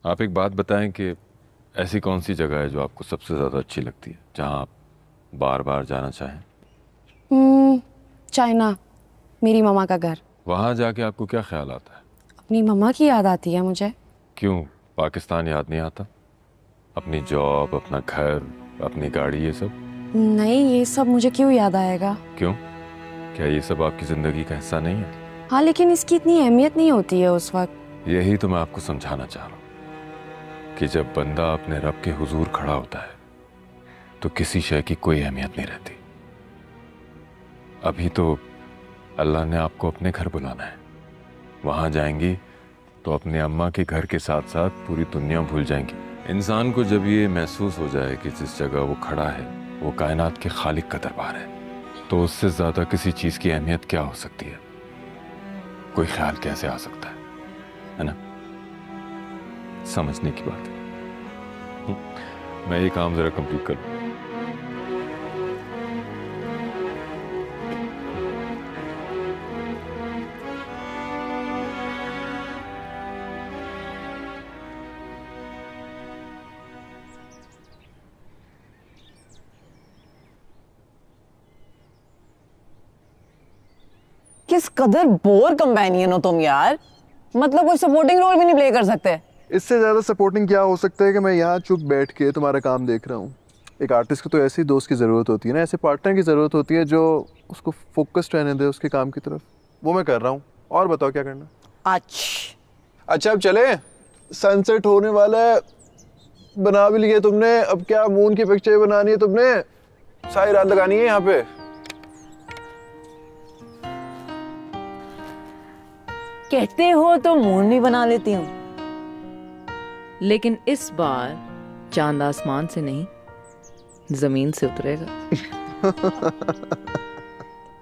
आप एक बात बताएं कि ऐसी कौन सी जगह है जो आपको सबसे ज़्यादा अच्छी लगती है, जहां आप बार बार जाना चाहें? चाइना, मेरी मम्मा का घर। वहां जाके आपको क्या ख्याल आता है? अपनी मम्मा की याद आती है मुझे। क्यों, पाकिस्तान याद नहीं आता? अपनी जॉब, अपना घर, अपनी गाड़ी, ये सब? नहीं, ये सब मुझे क्यों याद आएगा? क्यों, क्या ये सब आपकी ज़िंदगी का हिस्सा नहीं है? हाँ, लेकिन इसकी इतनी अहमियत नहीं होती है उस वक्त। यही तो मैं आपको समझाना चाह रहा हूँ कि जब बंदा अपने रब के हुजूर खड़ा होता है तो किसी शय की कोई अहमियत नहीं रहती। अभी तो अल्लाह ने आपको अपने घर बुलाना है। वहां जाएंगी तो अपने अम्मा के घर के साथ साथ पूरी दुनिया भूल जाएंगी। इंसान को जब ये महसूस हो जाए कि जिस जगह वो खड़ा है वो कायनात के खालिक का दरबार है, तो उससे ज्यादा किसी चीज की अहमियत क्या हो सकती है? कोई ख्याल कैसे आ सकता है ना? समझने की बात है। मैं ये काम जरा कंप्लीट करूं। किस कदर बोर कंपेनियन हो तुम यार। मतलब कोई सपोर्टिंग रोल भी नहीं प्ले कर सकते? इससे ज्यादा सपोर्टिंग क्या हो सकता है कि मैं यहाँ चुप बैठ के तुम्हारा काम देख रहा हूँ। एक आर्टिस्ट को तो ऐसे ही दोस्त की ज़रूरत होती है ना, ऐसे पार्टनर की ज़रूरत होती है जो उसको फोकस्ड रहने दे उसके काम की तरफ। वो मैं कर रहा हूँ। और बताओ क्या करना? अच्छा अब चले, सनसेट होने वाला है। बना भी लिए तुमने, अब क्या मून की पिक्चर बनानी है तुमने? सारी रात लगानी है यहाँ पे। कहते हो तो मून भी बना लेती हूँ, लेकिन इस बार चांद आसमान से नहीं जमीन से उतरेगा।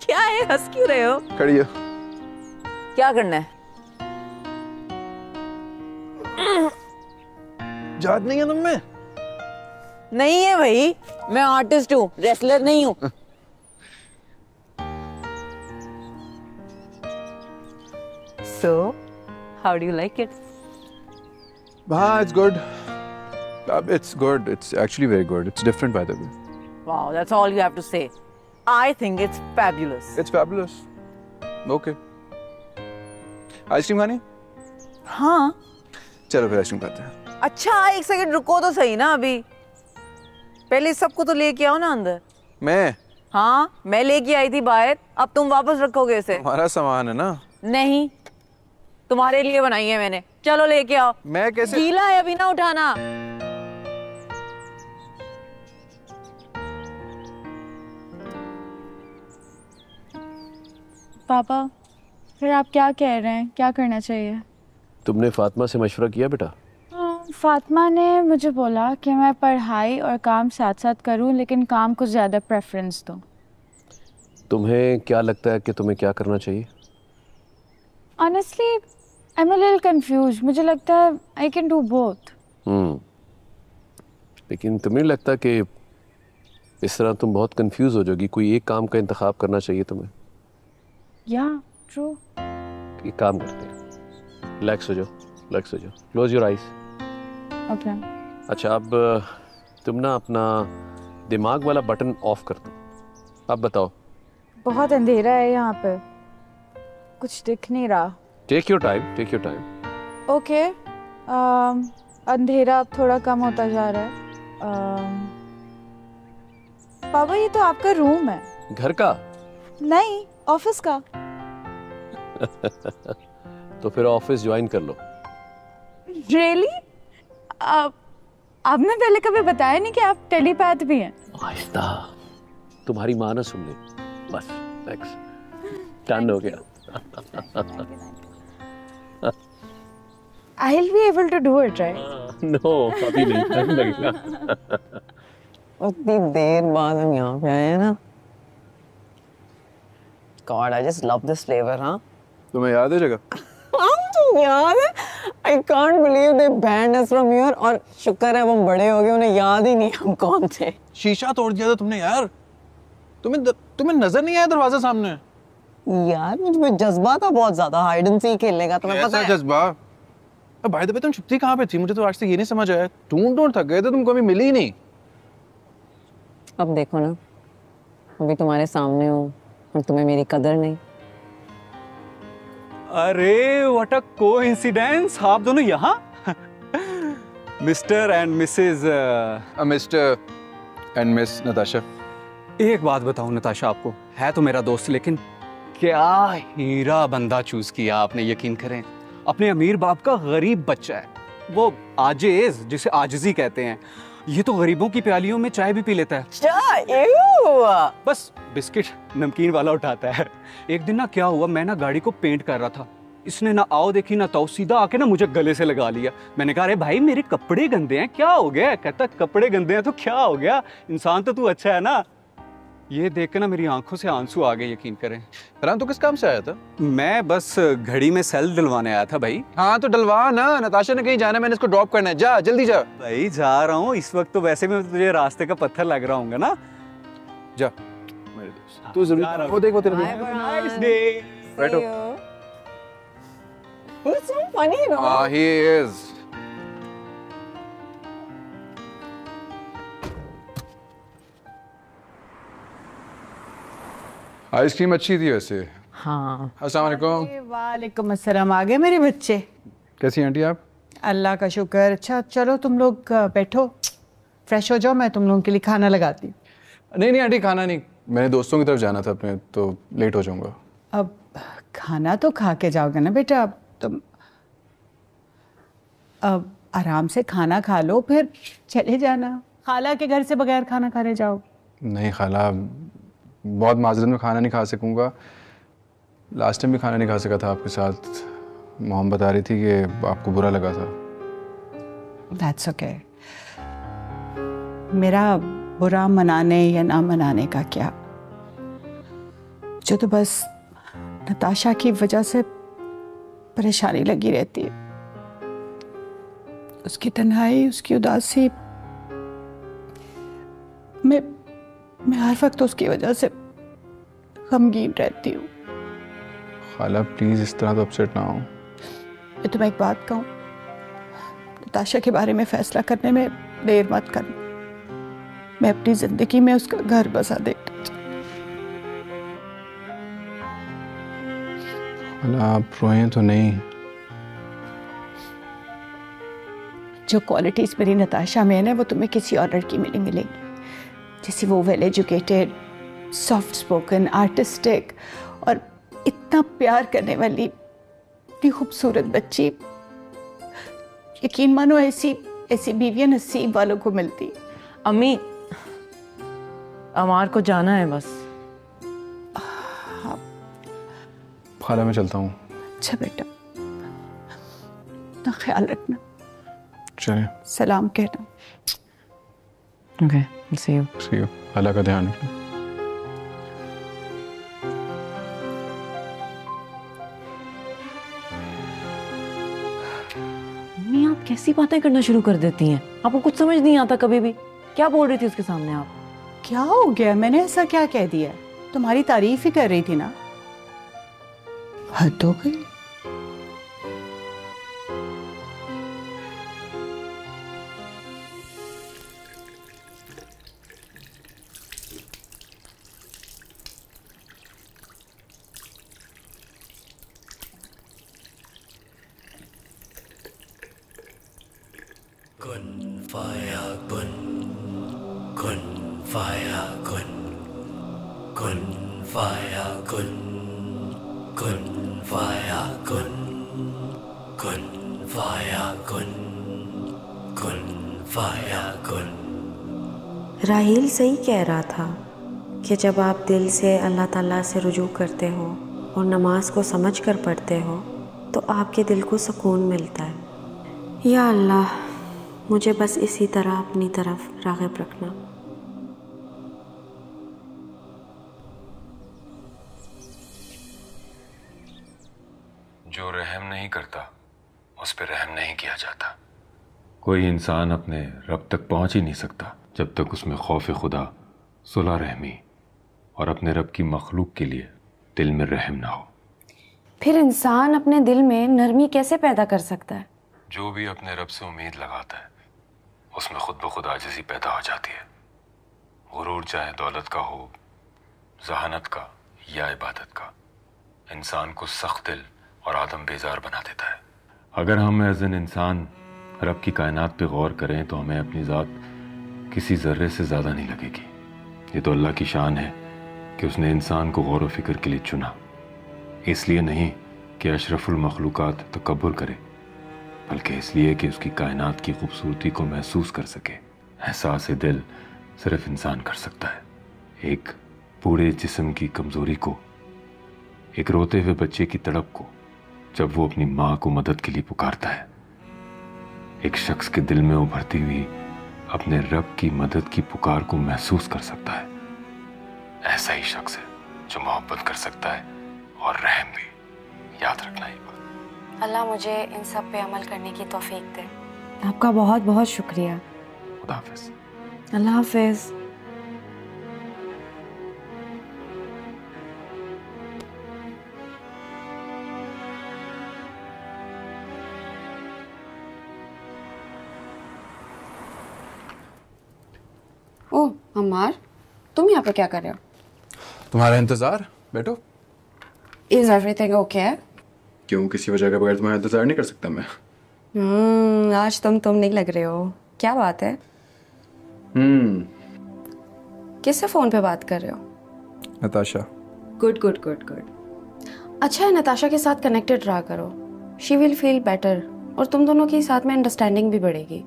क्या है, हंस क्यों रहे हो? खड़ी हो। क्या करना है? याद नहीं है तुम्हें? नहीं है भाई, मैं आर्टिस्ट हूँ, रेसलर नहीं हूँ। So, how do you like it? It's good. It's good. It's actually very good. It's different, by the way. Wow, that's all you have to say. I think it's fabulous. It's fabulous. Okay. Ice cream खानी? हाँ। चलो फिर ice cream खाते हैं। अच्छा एक second रुको तो सही ना, अभी पहले सबको तो लेके आओ ना अंदर। मैं? हाँ, मैं लेके आई थी बाहर, अब तुम वापस रखोगे इसे? हमारा सामान है ना। नहीं, तुम्हारे लिए बनाई है मैंने, चलो लेके आओ। मैं कैसे? गीला है अभी ना उठाना। पापा, फिर आप क्या कह रहे हैं, क्या करना चाहिए? तुमने फातिमा से मशवरा किया बेटा? फातिमा ने मुझे बोला कि मैं पढ़ाई और काम साथ साथ करूं, लेकिन काम को ज़्यादा प्रेफरेंस दूं। तुम्हें क्या लगता है कि तुम्हें क्या करना चाहिए? Honestly I am a little confuse. मुझे लगता है आई कैन डू बोथ। लेकिन तुम्हें नहीं लगता कि इस तरह तुम बहुत कंफ्यूज हो जाओगी? कोई एक काम का इंतखाब करना चाहिए तुम्हें। या ट्रू। एक काम करते हैं, रिलैक्स हो जाओ, रिलैक्स हो जाओ, क्लोज योर आइज। ओके। अच्छा अब तुम ना अपना दिमाग वाला बटन ऑफ कर दो। अब बताओ। बहुत अंधेरा है यहाँ पे, कुछ दिख नहीं रहा। Take your time, take your time. Okay. अंधेरा अब थोड़ा कम होता जा रहा है। पापा ये तो आपका रूम है। घर का? नहीं, ऑफिस का। तो फिर ऑफिस ज्वाइन कर लो। रियली? आपने पहले कभी बताया नहीं कि आप टेलीपैथ भी हैं। आहिस्ता, तुम्हारी माँ ना सुन ले। बस नेक्स्ट डन हो गया। I'll be able to do it, right? No, अभी नहीं, टाइम लगेगा। उतनी देर बाद हम यहाँ पे आए हैं ना। God, I just love this flavor, हाँ? तुम्हें याद है जगह? तो याद है। I can't believe they banned us from here। और शुक्र है हम बड़े हो गए, उन्हें याद ही नहीं हम कौन थे। शीशा तोड़ दिया था तुमने यार। तुम्हें नजर नहीं आया दरवाजा सामने? यार मुझे जज्बा था बहुत ज्यादा हाइड एंड सीक खेलने का, तुम्हें पता है? जज्बा अब भाई तुम छुट्टी कहाँ पे थी? मुझे तो आज तक ये नहीं समझ आया। ढूंढ थक गए थे, तुम कभी मिली ही नहीं। अब देखो ना, अभी तुम्हारे सामने हूँ और तुम्हें मेरी कदर नहीं। अरे व्हाट अ कोइंसिडेंस, आप दोनों यहाँ। Mister and Mrs mister and miss Natasha. एक बात बताऊं नताशा, आपको है तो मेरा दोस्त, लेकिन क्या हीरा बंदा चूज किया आपने, यकीन करें। अपने अमीर बाप का गरीब बच्चा है, वो आजिज, जिसे आजिजी कहते हैं। ये तो गरीबों की प्यालियों में चाय भी पी लेता है। चाय? बस बिस्किट नमकीन वाला उठाता है। एक दिन ना क्या हुआ, मैं ना गाड़ी को पेंट कर रहा था, इसने ना आओ देखी ना ताओ, सीधा आके ना मुझे गले से लगा लिया। मैंने कहा अरे भाई मेरे कपड़े गंदे हैं, क्या हो गया? कहता कपड़े गंदे हैं तो क्या हो गया, इंसान तो तू अच्छा है ना। ये देख के ना मेरी आंखों से आंसू आ गए, यकीन करें। फरहान तो किस काम से आया था? मैं बस घड़ी में सेल दिलवाने आया था भाई। हाँ तो डलवा ना, नताशा ने कहीं जाना है, मैंने इसको ड्रॉप करना है। जा जल्दी जा। भाई जा रहा हूँ, इस वक्त तो वैसे भी तुझे रास्ते का पत्थर लग रहा होगा ना। जा मेरे दोस्त, तू जरूर। वो देख वो तेरे नाइस डे। बैठो। He's so funny, no? he is. Ice cream अच्छी थी वैसे। हाँ। अस्सलाम वालेकुम। वालेकुम अस्सलाम। आ गए मेरे बच्चे। कैसी आंटी आप? अल्लाह का शुक्र। अच्छा चलो तुम लोग बैठो, फ्रेश हो जाओ, मैं तुम लोगों के लिए खाना लगाती हूँ। नहीं आंटी, खाना नहीं, मैंने दोस्तों की तरफ जाना था अपने, तो लेट हो जाऊंगा। अब खाना तो खा के जाओगे ना बेटा, अब तुम अब आराम से खाना खा लो, फिर चले जाना। खाला के घर से बगैर खाना खाने जाओ? नहीं खाला, बहुत माजरत में खाना नहीं खा सकूँगा। लास्ट टाइम भी खाना नहीं खा सका था आपके साथ। मोहम्मद बता रही थी कि आपको बुरा लगा था। That's okay. मेरा बुरा मनाने या ना मनाने का क्या, मुझे तो बस नताशा की वजह से परेशानी लगी रहती है। उसकी तन्हाई, उसकी उदासी, मैं हर वक्त उसकी वजह से गमगीन रहती हूँ। खाला प्लीज इस तरह तो अपसेट ना हो। मैं तुम्हें एक बात कहूँ, नताशा के बारे में फैसला करने में देर मत करना। मैं अपनी जिंदगी में उसका घर बसा देखना चाहती। खाला आप रोएं तो नहीं। जो क्वालिटीज मेरी नताशा में है ना, वो तुम्हें किसी और लड़की में नहीं मिलेगी। जैसे वो well educated, soft spoken, artistic और इतना प्यार करने वाली इतनी खूबसूरत बच्ची, यकीन मानो ऐसी बीवियां नसीब वालों को मिलती। अम्मी, अमार को जाना है बस। खाला मैं चलता हूँ। अच्छा बेटा, अपना ख्याल रखना। चलें। सलाम कहना। Okay, I'll see you. See you. खाला का ध्यान रखना। मम्मी आप कैसी बातें करना शुरू कर देती हैं? आपको कुछ समझ नहीं आता कभी भी? क्या बोल रही थी उसके सामने आप? क्या हो गया? मैंने ऐसा क्या कह दिया? तुम्हारी तारीफ ही कर रही थी ना। हद हो गई। राहील सही कह रहा था कि जब आप दिल से अल्लाह ताला से रुजू करते हो और नमाज को समझ कर पढ़ते हो तो आपके दिल को सुकून मिलता है। या अल्लाह, मुझे बस इसी तरह अपनी तरफ राग़िब रखना। जो रहम नहीं करता उस पर रहम नहीं किया जाता। कोई इंसान अपने रब तक पहुंच ही नहीं सकता जब तक उसमें खौफ खुदा, सुलह रहमी और अपने रब की मखलूक के लिए दिल में रहम ना हो। फिर इंसान अपने दिल में नरमी कैसे पैदा कर सकता है? जो भी अपने रब से उम्मीद लगाता है उसमें खुद ब खुद आजिज़ी पैदा हो जाती है। गुरूर चाहे दौलत का हो, जहानत का या इबादत का, इंसान को सख्त दिल और आदम बेजार बना देता है। अगर हम एज एन इंसान रब की कायनात पे गौर करें तो हमें अपनी ज़ात किसी ज़र्रे से ज़्यादा नहीं लगेगी। ये तो अल्लाह की शान है कि उसने इंसान को गौर व फिक्र के लिए चुना, इसलिए नहीं कि अशरफुल मखलूक़ात तकब्बुर करे, बल्कि इसलिए कि उसकी कायनात की खूबसूरती को महसूस कर सके। एहसास दिल सिर्फ इंसान कर सकता है। एक पूरे जिस्म की कमज़ोरी को, एक रोते हुए बच्चे की तड़प को जब वो अपनी माँ को मदद के लिए पुकारता है, एक शख्स के दिल में उभरती हुई अपने रब की मदद की पुकार को महसूस कर सकता है। ऐसा ही शख्स है जो मोहब्बत कर सकता है और रहम भी। याद रखना ये बात। अल्लाह मुझे इन सब पे अमल करने की तौफीक दे। आपका बहुत बहुत शुक्रिया। खुदा हाफिज। अल्लाह हाफिज। ओह अम्मार, तुम यहाँ पे क्या कर रहे हो? तुम्हारा इंतजार। बैठो। Is everything okay? क्यों, किसी वजह के बगैर तुम्हारा इंतजार नहीं कर सकता मैं? आज तुम नहीं लग रहे हो। क्या बात है? किससे फोन पे बात कर रहे हो? Natasha. Good good good good. अच्छा है, नताशा के साथ कनेक्टेड रहा करो। शी विल फील बेटर और तुम दोनों के साथ में अंडरस्टैंडिंग भी बढ़ेगी।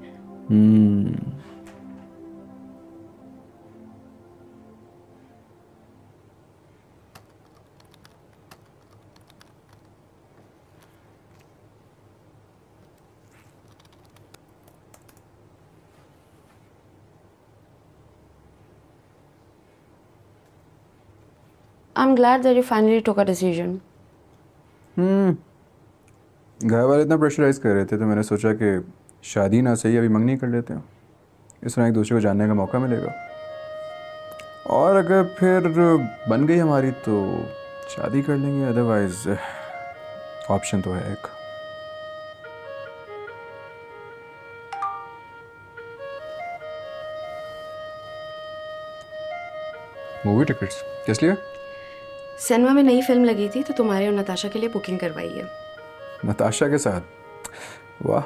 I'm glad that you finally took a decision. घर वाले इतना प्रेशराइज कर रहे थे तो मैंने सोचा कि शादी ना सही अभी मंगनी कर लेते हैं, इस तरह एक दूसरे को जानने का मौका मिलेगा। और अगर फिर बन गई हमारी तो शादी कर लेंगे, अदरवाइज ऑप्शन तो है एक। मूवी टिकट्स किस लिए? सिनेमा में नई फिल्म लगी थी तो तुम्हारे और नताशा के लिए बुकिंग करवाई है। नताशा के साथ? वाह,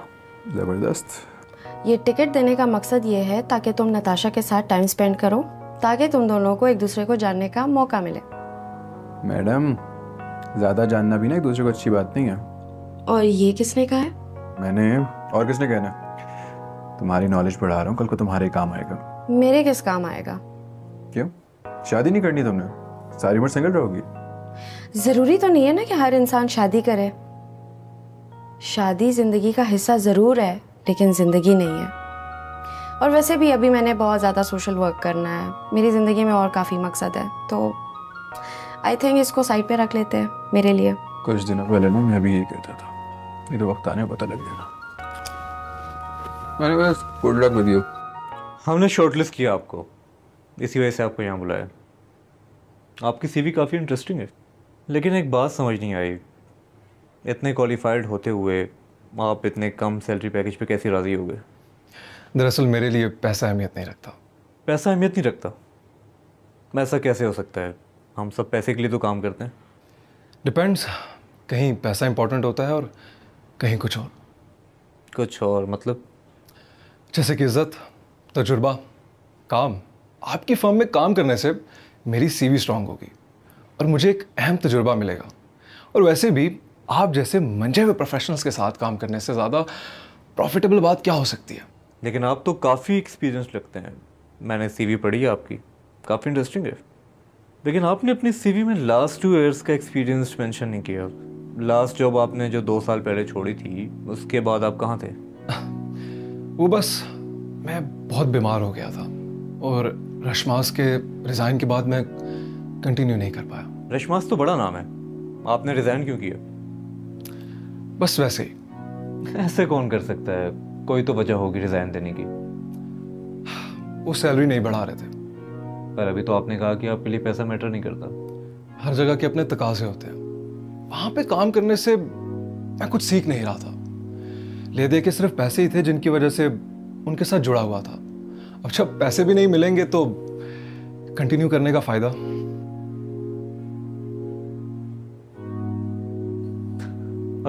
ज़बरदस्त। ये टिकट देने का मकसद ये है ताकि तुम नताशा के साथ टाइम स्पेंड करो, ताकि तुम दोनों को एक दूसरे को जानने का मौका मिले। मैडम, ज़्यादा जानना भी ना एक दूसरे को अच्छी बात नहीं है। और ये किसने कहा है? मैंने। और किसने कहना? तुम्हारी नॉलेज बढ़ा रहा हूँ, कल को तुम्हारे काम आएगा। मेरे किस काम आएगा? क्यों, शादी नहीं करनी तुमने? सारी उम्र सिंगल रहोगी? जरूरी तो नहीं है ना कि हर इंसान शादी करे। शादी जिंदगी का हिस्सा जरूर है लेकिन जिंदगी नहीं है। और वैसे भी अभी मैंने बहुत ज़्यादा सोशल वर्क करना है, मेरी ज़िंदगी में और काफ़ी मकसद है, तो आई थिंक इसको साइड पे रख लेते हैं मेरे लिए। कुछ दिनों पहले ना मैं भी यही कहता था, ये तो वक्त आने पता लग जाएगा। मैंने बस गुड लक विद यू। हमने शॉर्टलिस्ट किया आपको, इसी वजह से आपको यहाँ बुलाया। आपकी सीवी काफ़ी इंटरेस्टिंग है, लेकिन एक बात समझ नहीं आई, इतने क्वालिफाइड होते हुए आप इतने कम सैलरी पैकेज पे कैसे राज़ी हो गए? दरअसल मेरे लिए पैसा अहमियत नहीं रखता। पैसा अहमियत नहीं रखता? ऐसा कैसे हो सकता है? हम सब पैसे के लिए तो काम करते हैं। डिपेंड्स, कहीं पैसा इंपॉर्टेंट होता है और कहीं कुछ और। कुछ और मतलब? जैसे कि इज्जत, तजुर्बा, काम। आपकी फर्म में काम करने से मेरी सीवी स्ट्रांग होगी और मुझे एक अहम तजुर्बा मिलेगा। और वैसे भी आप जैसे मंजे हुए प्रोफेशनल्स के साथ काम करने से ज़्यादा प्रॉफिटेबल बात क्या हो सकती है? लेकिन आप तो काफ़ी एक्सपीरियंस लगते हैं। मैंने सीवी पढ़ी है आपकी, काफ़ी इंटरेस्टिंग है। लेकिन आपने अपनी सीवी में लास्ट 2 ईयर्स का एक्सपीरियंस मेंशन नहीं किया। लास्ट जॉब आपने जो 2 साल पहले छोड़ी थी, उसके बाद आप कहाँ थे? वो बस मैं बहुत बीमार हो गया था और रशमास के रिज़ाइन के बाद मैं कंटिन्यू नहीं कर पाया। रशमास तो बड़ा नाम है, आपने रिज़ाइन क्यों किया? बस वैसे ही। ऐसे कौन कर सकता है? कोई तो वजह होगी रिज़ाइन देने की। वो सैलरी नहीं बढ़ा रहे थे। पर अभी तो आपने कहा कि आपके लिए पैसा मैटर नहीं करता। हर जगह के अपने तकाजे होते हैं। वहाँ पे काम करने से मैं कुछ सीख नहीं रहा था, ले दे के सिर्फ पैसे ही थे जिनकी वजह से उनके साथ जुड़ा हुआ था। अब जब पैसे भी नहीं मिलेंगे तो कंटिन्यू करने का फायदा।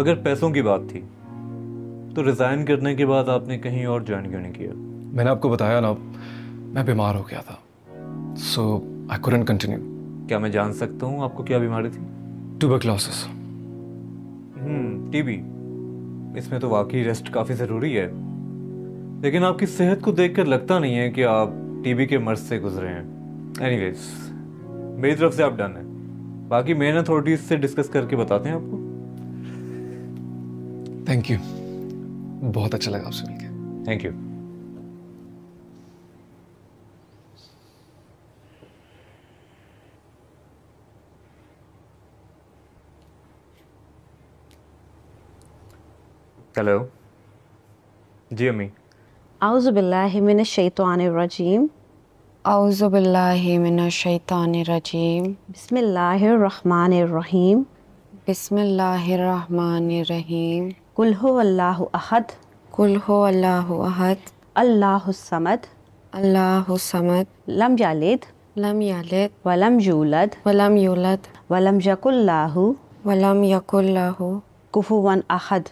अगर पैसों की बात थी तो रिजाइन करने के बाद आपने कहीं और ज्वाइन क्यों नहीं किया? मैंने आपको बताया ना, मैं बीमार हो गया था, सो आई कुडंट कंटिन्यू। क्या मैं जान सकता हूँ आपको क्या बीमारी थी? ट्यूबरक्लोसिस। टीबी। इसमें तो वाकई रेस्ट काफी जरूरी है, लेकिन आपकी सेहत को देखकर लगता नहीं है कि आप टीबी के मर्ज से गुजरे हैं। एनीवेज, मेरी तरफ से आप डन है। बाकी मेन अथॉरिटीज से डिस्कस करके बताते हैं आपको। थैंक यू, बहुत अच्छा लगा आपसे मिलकर। Thank you. हेलो जी अम्मी। औज़ुबिल्लाहि मिनश्शैतानिर्रजीम। औज़ुबिल्लाहि मिनश्शैतानिर्रजीम। बिस्मिल्लाहिर्रहमानिर्रहीम। बिस्मिल्लाहिर्रहमानिर्रहीम। कुल हुवल्लाहु अहद। कुल हुवल्लाहु अहद। अल्लाहुस समद। अल्लाहुस समद। लम यलिद। लम यलिद। वलम यूलद। वलम यूलद। वलम यकुल्लाहु। वलम यकुल्लाहु कुफुवन अहद।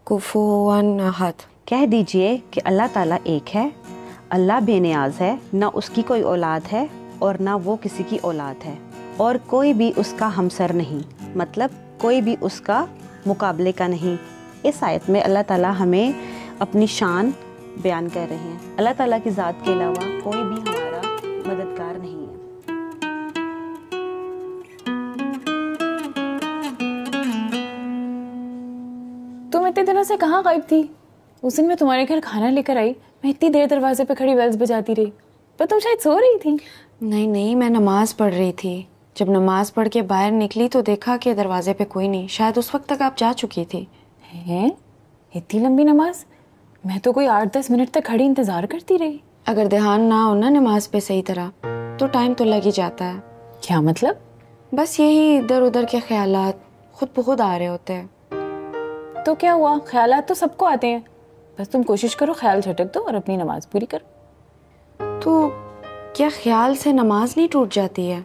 कुफुवन अहद। कह दीजिए कि अल्लाह ताला एक है, अल्लाह बेनियाज है, ना उसकी कोई औलाद है और ना वो किसी की औलाद है, और कोई भी उसका हमसर नहीं, मतलब कोई भी उसका मुकाबले का नहीं। इस आयत में अल्लाह ताला हमें अपनी शान बयान कर रहे हैं। अल्लाह ताला की ज़ात के अलावा कोई भी हमारा मददगार नहीं है। तुम इतने दिनों से कहाँ गायब थी? उस दिन मैं तुम्हारे घर खाना लेकर आई, मैं इतनी देर दरवाजे पे खड़ी बेल्स बजाती रही, पर तुम शायद सो रही थी। नहीं नहीं, मैं नमाज पढ़ रही थी। जब नमाज पढ़ के बाहर निकली तो देखा कि दरवाजे पे कोई नहीं। शायद उस वक्त तक आप जा चुकी थी। हैं? इतनी लंबी नमाज? मैं तो कोई 8-10 मिनट तक खड़ी इंतजार करती रही। अगर ध्यान ना हो ना नमाज पे सही तरह तो टाइम तो लग ही जाता है। क्या मतलब? बस यही इधर उधर के ख्यालात खुद ब खुद आ रहे होते हैं। तो क्या हुआ, ख्यालात तो सबको आते हैं, बस तुम कोशिश करो ख्याल झटक दो और अपनी नमाज पूरी करो। तो क्या ख्याल से नमाज नहीं टूट जाती है?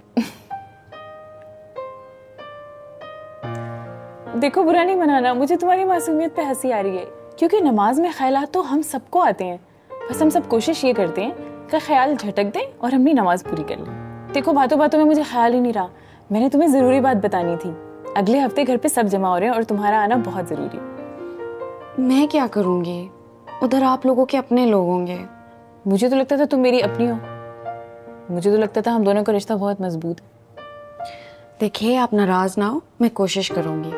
देखो, बुरा नहीं मनाना, मुझे तुम्हारी मासूमियत पे हंसी आ रही है, क्योंकि नमाज में ख्यालात तो हम सबको आते हैं, बस हम सब कोशिश ये करते हैं कि ख्याल झटक दें और अपनी नमाज पूरी कर लें। देखो, बातों बातों में मुझे ख्याल ही नहीं रहा, मैंने तुम्हें ज़रूरी बात बतानी थी। अगले हफ्ते घर पे सब जमा हो रहे हैं और तुम्हारा आना बहुत ज़रूरी है। मैं क्या करूँगी? उधर आप लोगों के अपने लोग होंगे। मुझे तो लगता था तुम मेरी अपनी हो, मुझे तो लगता था हम दोनों का रिश्ता बहुत मजबूत है। देखिए, आप नाराज ना हो, मैं कोशिश करूँगी।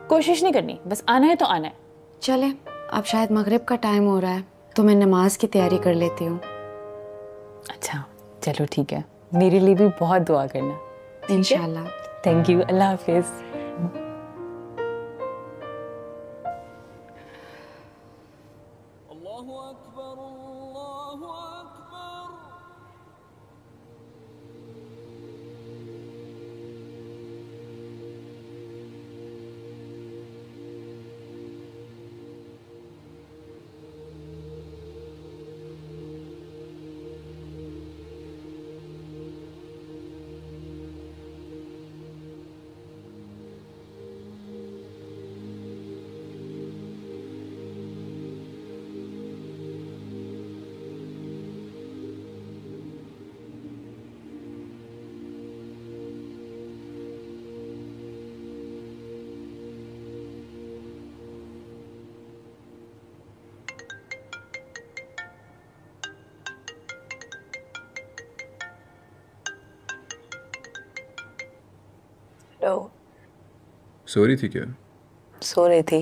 कोशिश नहीं करनी, बस आना है तो आना है। चले, अब शायद मगरिब का टाइम हो रहा है तो मैं नमाज की तैयारी कर लेती हूँ। अच्छा चलो ठीक है, मेरे लिए भी बहुत दुआ करना। इंशाल्लाह। थैंक यू, अल्लाह हाफिज। हेलो। सो रही थी क्या? सो रही थी,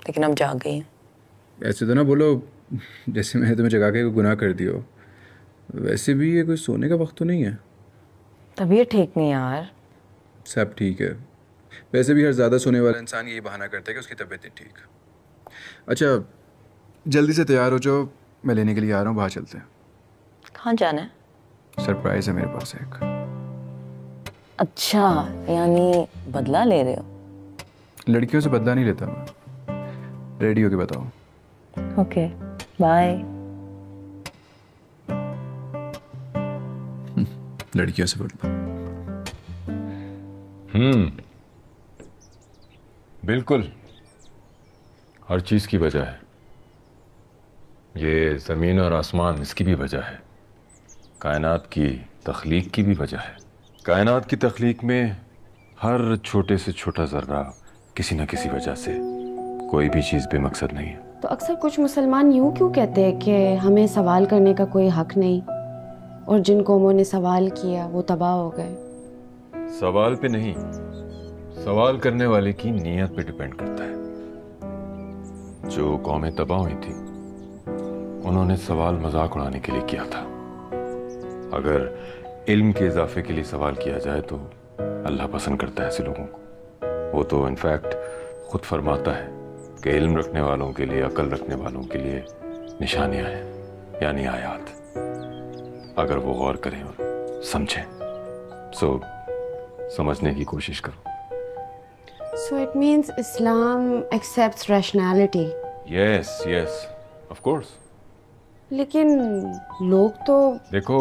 लेकिन अब जाग गई। ऐसे तो ना बोलो जैसे मैंने तुम्हें जगा के कोई गुनाह कर दिया हो। वैसे भी ये कोई सोने का वक्त तो नहीं है। तबीयत ठीक नहीं यार। सब ठीक है। वैसे भी हर ज़्यादा सोने वाला इंसान यही बहाना करता है कि उसकी तबीयत नहीं ठीक। अच्छा, जल्दी से तैयार हो जाओ, मैं लेने के लिए आ रहा हूँ। बाहर चलते हैं। कहाँ जाना है? सरप्राइज़ है मेरे पास एक। अच्छा, यानी बदला ले रहे हो? लड़कियों से बदला नहीं लेता मैं। रेडी होके बताओ। Okay bye. लड़कियों से बोल। बिल्कुल, हर चीज की वजह है। ये जमीन और आसमान, इसकी भी वजह है। कायनात की तख्लीक की भी वजह है। कायनात की तख्लीक में हर छोटे से छोटा जर्रा किसी न किसी वजह से, कोई भी चीज़ बेमकसद नहीं है। तो अक्सर कुछ मुसलमान यूँ क्यों कहते हैं कि हमें सवाल करने का कोई हक नहीं, और जिन कौमों ने सवाल किया वो तबाह हो गए? सवाल पे नहीं, सवाल करने वाले की नीयत पे डिपेंड करता है। जो कौमें तबाह हुई थी, उन्होंने सवाल मजाक उड़ाने के लिए किया था। अगर इल्म के इजाफे के लिए सवाल किया जाए तो अल्लाह पसंद करता है ऐसे लोगों को। वो तो इनफैक्ट खुद फरमाता है कि इल्म रखने वालों के लिए, अकल रखने वालों के लिए निशानियां हैं, यानी आयात, अगर वो गौर करें और समझें। सो समझने की कोशिश करो। So it means Islam accepts rationality. Yes, yes, of course. लेकिन लोग तो देखो,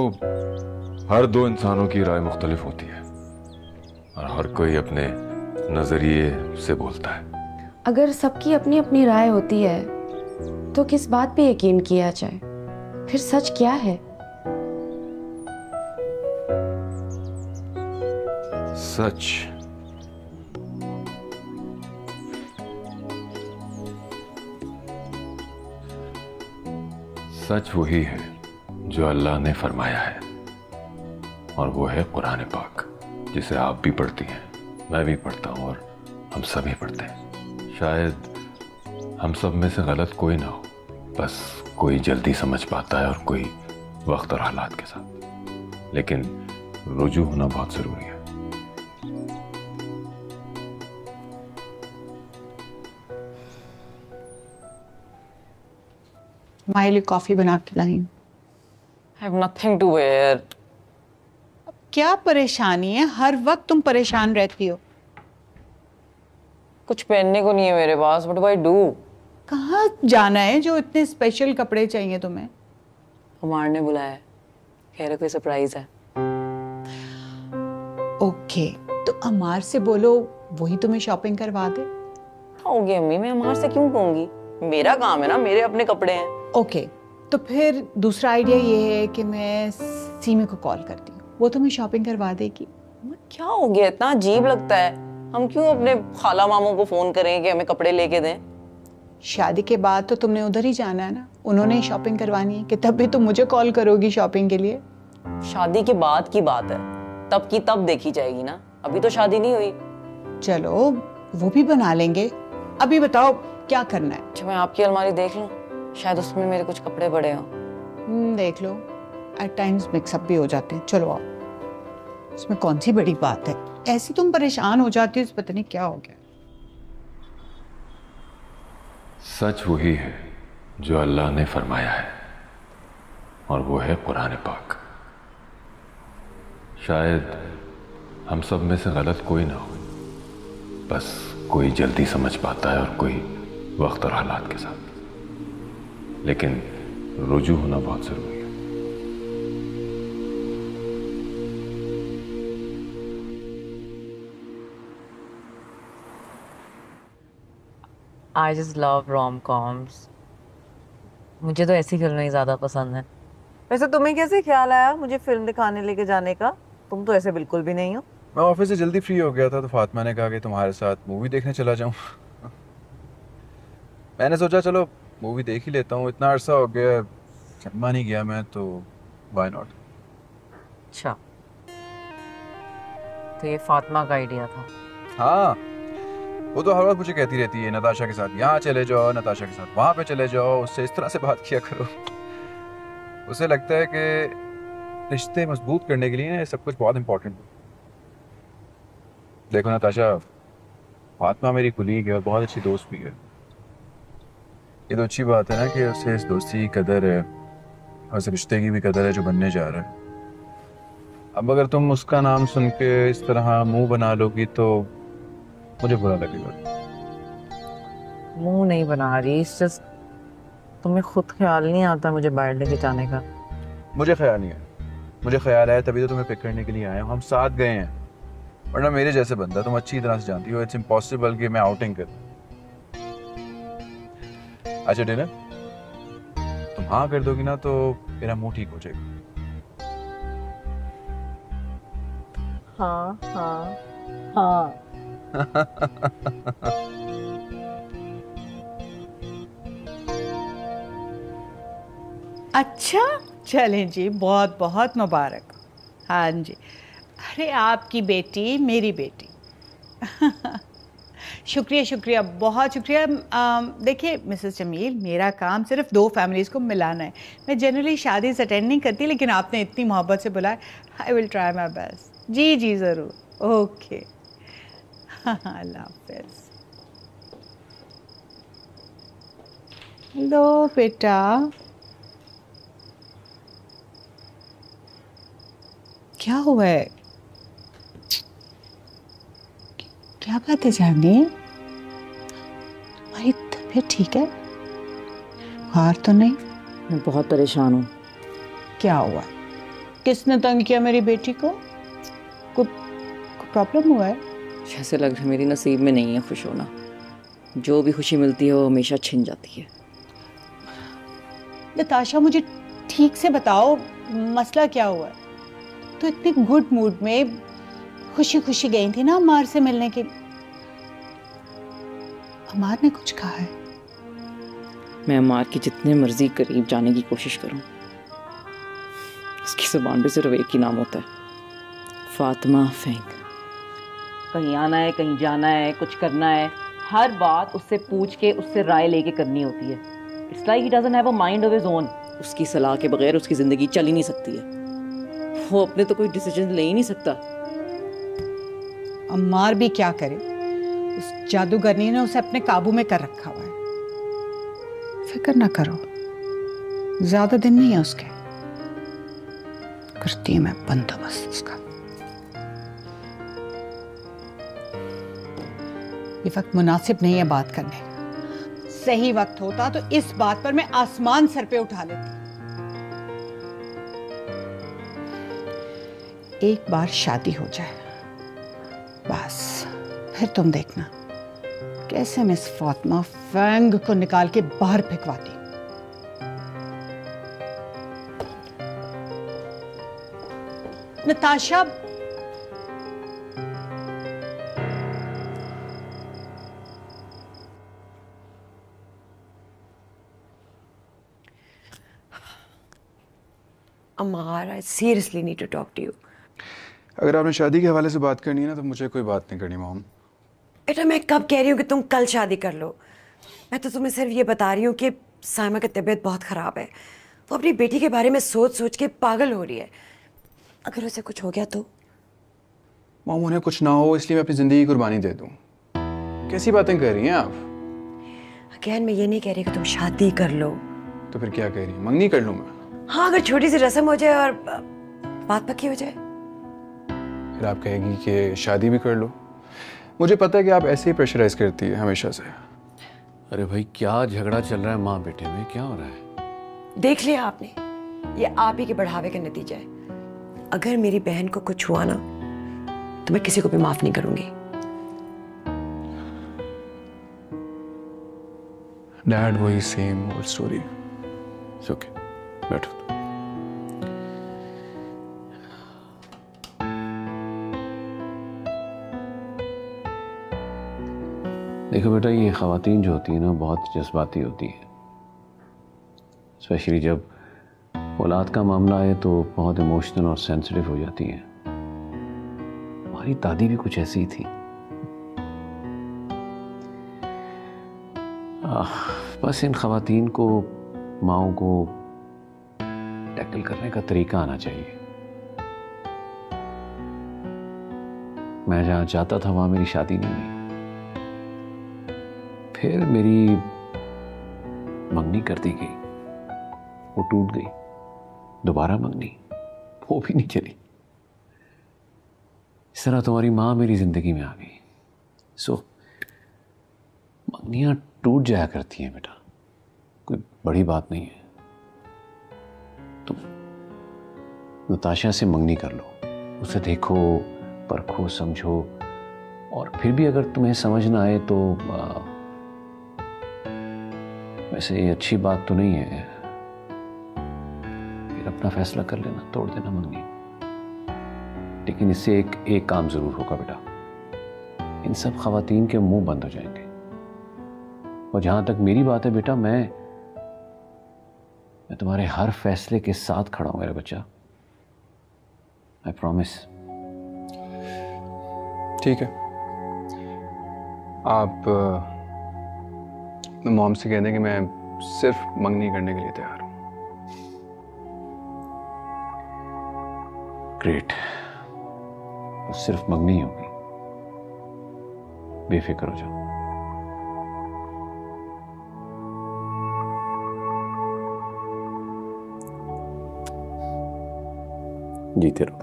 हर दो इंसानों की राय मुख्तलिफ होती है और हर कोई अपने नजरिए से बोलता है। अगर सबकी अपनी अपनी राय होती है तो किस बात पे यकीन किया जाए? फिर सच क्या है? सच सच वही है जो अल्लाह ने फरमाया है, और वो है कुरान पाक, जिसे आप भी पढ़ती हैं, मैं भी पढ़ता हूँ और हम सभी पढ़ते हैं। शायद हम सब में से गलत कोई ना हो, बस कोई जल्दी समझ पाता है और कोई वक्त और हालात के साथ, लेकिन रुजू होना बहुत ज़रूरी है। हमारे लिए कॉफी बना के लाई। I have nothing to wear. क्या परेशानी है? हर वक्त तुम परेशान रहती हो। कुछ पहनने को नहीं है मेरे पास। What do I do? कहाँ जाना है जो इतने स्पेशल कपड़े चाहिए तुम्हें? कुमार ने बुलाया है, कह रहे कोई सरप्राइज है। ओके, तो अमार से बोलो वही तुम्हें शॉपिंग करवा दे। होगी अम्मी, मैं अमार से क्यों कहूंगी? मेरा काम है ना, मेरे अपने कपड़े हैं। ओके, तो फिर दूसरा आइडिया ये है कि मैं सीमी को कॉल करती हूँ, वो तुम्हें शॉपिंग करवा देगी। क्या हो गया, इतना अजीब लगता है। हम क्यों अपने खाला मामों को फोन करें कि हमें कपड़े लेके दें? शादी के बाद तो तुमने उधर ही जाना है ना, उन्होंने ही शॉपिंग करवानी है, कि तब भी तुम मुझे कॉल करोगी शॉपिंग के लिए। शादी के बाद की बात है, तब की तब देखी जाएगी ना, अभी तो शादी नहीं हुई। चलो वो भी बना लेंगे, अभी बताओ क्या करना है? अच्छा, मैं आपकी अलमारी देख लूं, शायद उसमें मेरे कुछ कपड़े पड़े हों। देख लो, एट टाइम्स मिक्सअप भी हो जाते हैं। चलो आओ, इसमें कौन सी बड़ी बात है? ऐसी तुम परेशान हो जाती हो, पता नहीं क्या हो गया। सच वही है जो अल्लाह ने फरमाया है, और वो है कुरान पाक। शायद हम सब में से गलत कोई ना हो, बस कोई जल्दी समझ पाता है और कोई वक्त और हालात के साथ, लेकिन रुजू होना बहुत जरूरी है। I just love rom-coms. मुझे तो ऐसी फिल्में ही ज़्यादा पसंद है। वैसे तुम्हें कैसे ख्याल आया मुझे फिल्म दिखाने लेके जाने का? तुम तो ऐसे बिल्कुल भी नहीं हो। मैं ऑफिस से जल्दी फ्री हो गया था तो फातिमा ने कहा कि तुम्हारे साथ मूवी देखने चला जाऊं। मैंने सोचा चलो मूवी देख ही लेता हूँ, इतना अरसा हो गया सिनेमा नहीं गया मैं, तो व्हाई नॉट। अच्छा, तो ये फातिमा का आइडिया था? हाँ, वो तो हर वक्त मुझे कहती रहती है नताशा के साथ यहाँ चले जाओ, नताशा के साथ वहाँ पे चले जाओ, उससे इस तरह से बात किया करो। उसे लगता है कि रिश्ते मजबूत करने के लिए ना सब कुछ बहुत इम्पोर्टेंट है। देखो नताशा, फातिमा मेरी कुलीग है और बहुत अच्छी दोस्त भी है। ये तो अच्छी बात है ना कि उसे इस दोस्ती की कदर है और इस रिश्ते की भी कदर है जो बनने जा रहा है। अब अगर तुम उसका नाम सुन के इस तरह मुंह बना लोगी तो मुझे बुरा लगेगा। मुंह नहीं बना रही, तुम्हें खुद ख्याल नहीं आता मुझे बाहर लेके जाने का? मुझे ख्याल नहीं है, मुझे ख्याल आया तभी तो तुम्हें पिक करने के लिए आया हूँ। हम साथ गए हैं, वरना मेरे जैसे बंदा तुम अच्छी तरह से जानती हो, इट्स इम्पॉसिबल कि मैं आउटिंग करूं। अच्छा डिनर तुम हाँ कर दोगी ना तो मेरा मुंह ठीक हो जाएगा। हाँ हाँ हाँ। अच्छा चलें जी, बहुत बहुत मुबारक। हाँ जी, अरे आपकी बेटी मेरी बेटी। शुक्रिया शुक्रिया, बहुत शुक्रिया। देखिए मिसेस जमील, मेरा काम सिर्फ 2 फैमिलीज़ को मिलाना है। मैं जनरली शादी अटेंड नहीं करती, लेकिन आपने इतनी मोहब्बत से बुलाया, I will try my best. जी जी ज़रूर, ओके। अल्लाह हाफ़िज़। लो बेटा, क्या हुआ है? क्या बात है जानी? तुम्हारी तबीयत ठीक है? हार तो नहीं? मैं बहुत परेशान हूँ। क्या हुआ? किसने तंग किया मेरी बेटी को? कोई प्रॉब्लम हुआ है? ऐसे लग रहा है मेरी नसीब में नहीं है खुश होना। जो भी खुशी मिलती है वो हमेशा छिन जाती है। नताशा, मुझे ठीक से बताओ मसला क्या हुआ है? तो इतने गुड मूड में खुशी खुशी गई थी ना अम्मार से मिलने के लिए। अम्मार ने कुछ कहा है? मैं अम्मार की जितने मर्जी करीब जाने की कोशिश करूं, उसकी जुबान पे सिर्फ एक ही नाम होता है, फातिमा फेंग। कहीं आना है, कहीं जाना है, कुछ करना है, हर बात उससे पूछ के, उससे राय लेके करनी होती है। It's like he doesn't have a mind of his own. उसकी सलाह के बगैर उसकी जिंदगी चल ही नहीं सकती है। वो अपने तो कोई डिसीजन ले ही नहीं सकता। अम्मार भी क्या करे, उस जादूगरनी ने उसे अपने काबू में कर रखा हुआ है। फिक्र ना करो, ज्यादा दिन नहीं है उसके, करती हूँ मैं बंदोबस्त उसका। ये वक्त मुनासिब नहीं है बात करने का। सही वक्त होता तो इस बात पर मैं आसमान सर पे उठा लेती। एक बार शादी हो जाए बस, फिर तुम देखना कैसे मिस फातिमा फैंग को निकाल के बाहर फेंकवाती। Natasha, Amar, I seriously need to talk to you. अगर आपने शादी के हवाले से बात करनी है ना तो मुझे कोई बात नहीं करनी मॉम। बेटा मैं कब कह रही हूँ कि तुम कल शादी कर लो। मैं तो तुम्हें सिर्फ ये बता रही हूँ कि साइमा की तबीयत बहुत ख़राब है। वो अपनी बेटी के बारे में सोच सोच के पागल हो रही है। अगर उसे कुछ हो गया तो? मॉम उन्हें कुछ ना हो इसलिए मैं अपनी ज़िंदगी की कुर्बानी दे दूँ? कैसी बातें कर रही हैं आप? अगेन मैं ये नहीं कह रही कि तुम शादी कर लो। तो फिर क्या कह रही हैं? मंगनी कर लूँ मैं? हाँ, अगर छोटी सी रस्म हो जाए और बात पक्की हो जाए। फिर आप कहेगी कि शादी भी कर लो। मुझे पता है कि आप ऐसे ही प्रेशराइज करती है हमेशा से। अरे भाई क्या झगड़ा चल रहा है माँ बेटे में, क्या हो रहा है? देख लिया आपने, ये आप ही के बढ़ावे का नतीजा है। अगर मेरी बहन को कुछ हुआ ना तो मैं किसी को भी माफ नहीं करूंगी। डैड वही सेम ओल्ड स्टोरी। ओके, बैठो। देखो बेटा, ये ख़वातीन जो होती है ना बहुत जज्बाती होती है, स्पेशली जब औलाद का मामला आए तो बहुत इमोशनल और सेंसिटिव हो जाती हैं। हमारी दादी भी कुछ ऐसी ही थी। बस इन ख़वातीन को, माओं को टैकल करने का तरीका आना चाहिए। मैं जहाँ चाहता था वहाँ मेरी शादी नहीं हुई। फिर मेरी मंगनी कर दी गई, वो टूट गई। दोबारा मंगनी, वो भी नहीं चली। इस तरह तुम्हारी माँ मेरी जिंदगी में आ गई। सो मंगनियाँ टूट जाया करती हैं बेटा, कोई बड़ी बात नहीं है। तुम नताशा से मंगनी कर लो, उसे देखो, परखो, समझो, और फिर भी अगर तुम्हें समझ ना आए तो वैसे ये अच्छी बात तो नहीं है, फिर अपना फैसला कर लेना, तोड़ देना मंगनी। लेकिन इससे एक काम जरूर होगा बेटा, इन सब खवातीन के मुंह बंद हो जाएंगे। और जहां तक मेरी बात है बेटा, मैं तुम्हारे हर फैसले के साथ खड़ा हूं मेरा बच्चा, आई प्रॉमिस। ठीक है, आप मॉम से कह दें कि मैं सिर्फ मंगनी करने के लिए तैयार हूं। ग्रेट, तो सिर्फ मंगनी होगी, बेफिक्र हो जाओ। जीते रहो।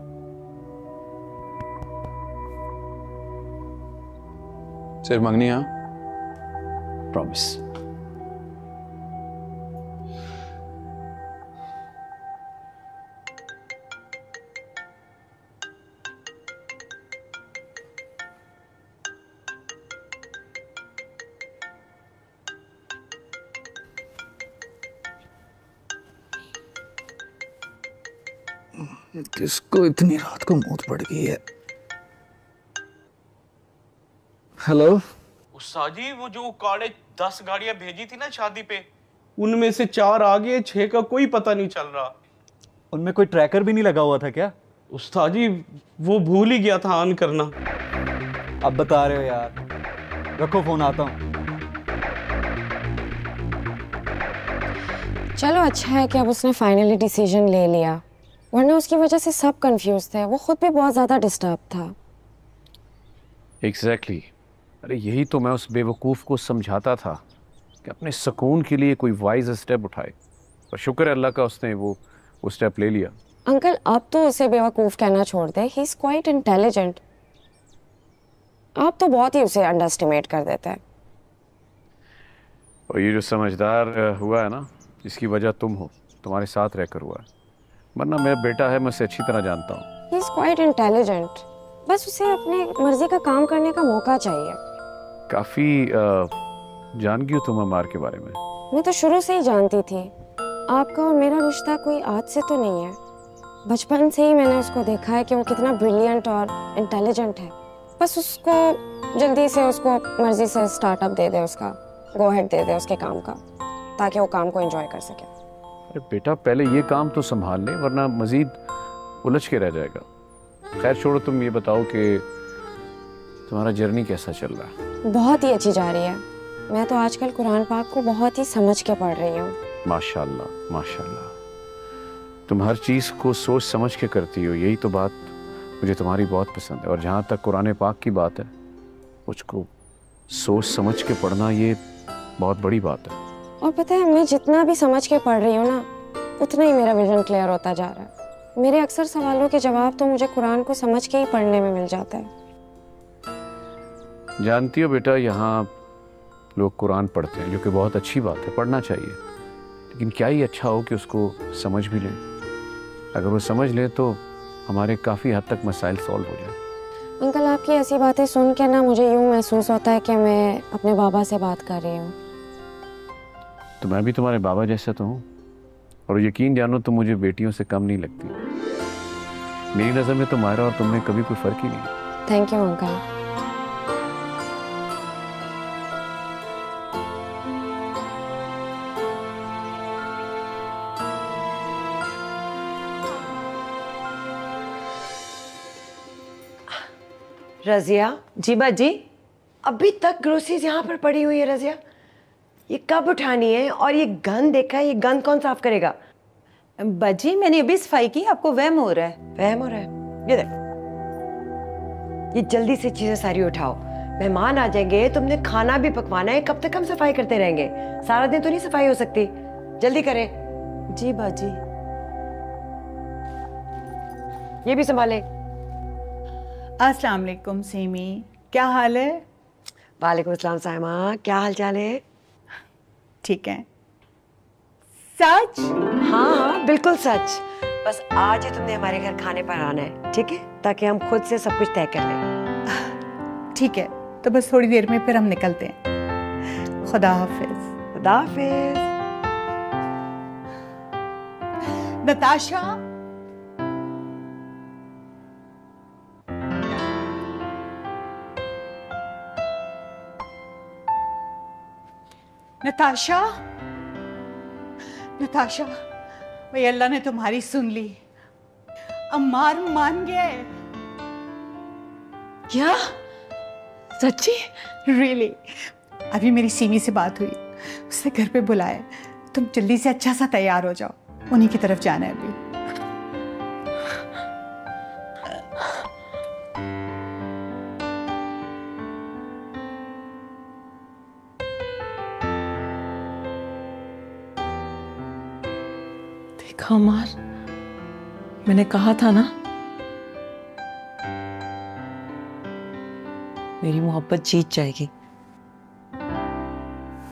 सिर्फ मंगनी? हाँ, प्रॉमिस। किसको इतनी रात को मौत पड़ गई है? हेलो उस्ताद जी, वो जो काले 10 गाड़ियां भेजी थी ना शादी पे, उनमें से 4 आ गए, 6 का कोई पता नहीं चल रहा। उनमें कोई ट्रैकर भी नहीं लगा हुआ था क्या? उस्ताद जी वो भूल ही गया था ऑन करना। अब बता रहे हो यार, रखो फोन, आता हूँ। चलो अच्छा है कि अब उसने फाइनली डिसीजन ले लिया, वरना उसकी वजह से सब कंफ्यूज थे, वो खुद भी बहुत ज़्यादा डिस्टर्ब था। एग्जैक्टली। अरे यही तो मैं उस बेवकूफ़ को समझाता था कि अपने सुकून के लिए कोई वाइज स्टेप उठाए, और शुक्र है अल्लाह का उसने वो स्टेप ले लिया। अंकल आप तो उसे बेवकूफ़ कहना छोड़ दें, ही इज़ क्वाइट इंटेलिजेंट। आप तो बहुत ही उसे अंडरएस्टिमेट कर देते हैं। और ये जो समझदार हुआ है ना, इसकी वजह तुम हो, तुम्हारे साथ रहकर हुआ है, वरना मेरा बेटा है, मैं उसे अच्छी तरह जानता हूँ। ही इज़ क्वाइट इंटेलिजेंट, बस उसे अपने मर्जी का काम करने का मौका चाहिए। काफ़ी जान गई हो तुम अमार के बारे में। मैं तो शुरू से ही जानती थी, आपका और मेरा रिश्ता कोई आज से तो नहीं है। बचपन से ही मैंने उसको देखा है कि वो कितना ब्रिलियंट और इंटेलिजेंट है। बस उसको जल्दी से उसको मर्जी से स्टार्टअप दे दे, उसका गो हेड दे दे उसके काम का, ताकि वो काम को एंजॉय कर सके। अरे बेटा पहले ये काम तो संभाल ले, वरना मजीद उलझ के रह जाएगा। खैर छोड़ो, तुम ये बताओ कि तुम्हारा जर्नी कैसा चल रहा है? बहुत ही अच्छी जा रही है। मैं तो आजकल कुरान पाक को बहुत ही समझ के पढ़ रही हूँ। माशाल्लाह माशाल्लाह, तुम हर चीज़ को सोच समझ के करती हो, यही तो बात मुझे तुम्हारी बहुत पसंद है। और जहाँ तक कुरान पाक की बात है, उसको सोच समझ के पढ़ना ये बहुत बड़ी बात है। और पता है, मैं जितना भी समझ के पढ़ रही हूँ ना, उतना ही मेरा विजन क्लियर होता जा रहा है। मेरे अक्सर सवालों के जवाब तो मुझे कुरान को समझ के ही पढ़ने में मिल जाता है। जानती हो बेटा, यहाँ लोग कुरान पढ़ते हैं, जो कि बहुत अच्छी बात है, पढ़ना चाहिए, लेकिन क्या ही अच्छा हो कि उसको समझ भी लें। अगर वो समझ ले तो हमारे काफ़ी हद तक मसाइल सॉल्व हो जाए। अंकल आपकी ऐसी बातें सुन के ना मुझे यूँ महसूस होता है कि मैं अपने बाबा से बात कर रही हूँ। तो मैं भी तुम्हारे बाबा जैसा तो हूँ, और यकीन जानो तुम मुझे बेटियों से कम नहीं लगती। मेरी नज़र में तो मायरा और तुम में कभी कोई फ़र्क ही नहीं। Thank you uncle. रज़िया। जी बाजी। अभी तक ग्रोसरीज यहाँ पर पड़ी हुई है रज़िया, ये कब उठानी है? और ये गंद देखा है, ये गंद कौन साफ करेगा? बाजी मैंने अभी सफाई की, आपको वहम हो रहा है। वहम हो रहा है? ये देख, ये जल्दी से चीजें सारी उठाओ, मेहमान आ जाएंगे, तुमने खाना भी पकवाना है, कब तक हम सफाई करते रहेंगे? सारा दिन तो नहीं सफाई हो सकती, जल्दी करें। जी बाजी। ये भी संभाले। अस्सलाम वालेकुम सीमी, क्या हाल है? वालेकुम अस्सलाम साइमा, क्या हाल चाल है? ठीक है। सच? हाँ बिल्कुल सच। बस आज ही तुमने हमारे घर खाने पर आना है, ठीक है? ताकि हम खुद से सब कुछ तय कर लें। ठीक है, तो बस थोड़ी देर में फिर हम निकलते हैं। खुदा हाफिज। खुदा हाफिज। नताशा, नताशा, नताशा, भाई अल्लाह ने तुम्हारी सुन ली। अम्मार मान गए। क्या? सच्ची? रियली? अभी मेरी सीमी से बात हुई, उसने घर पे बुलाया। तुम जल्दी से अच्छा सा तैयार हो जाओ, उन्हीं की तरफ जाना है अभी। देखा अमार, मैंने कहा था ना, मेरी मोहब्बत जीत जाएगी।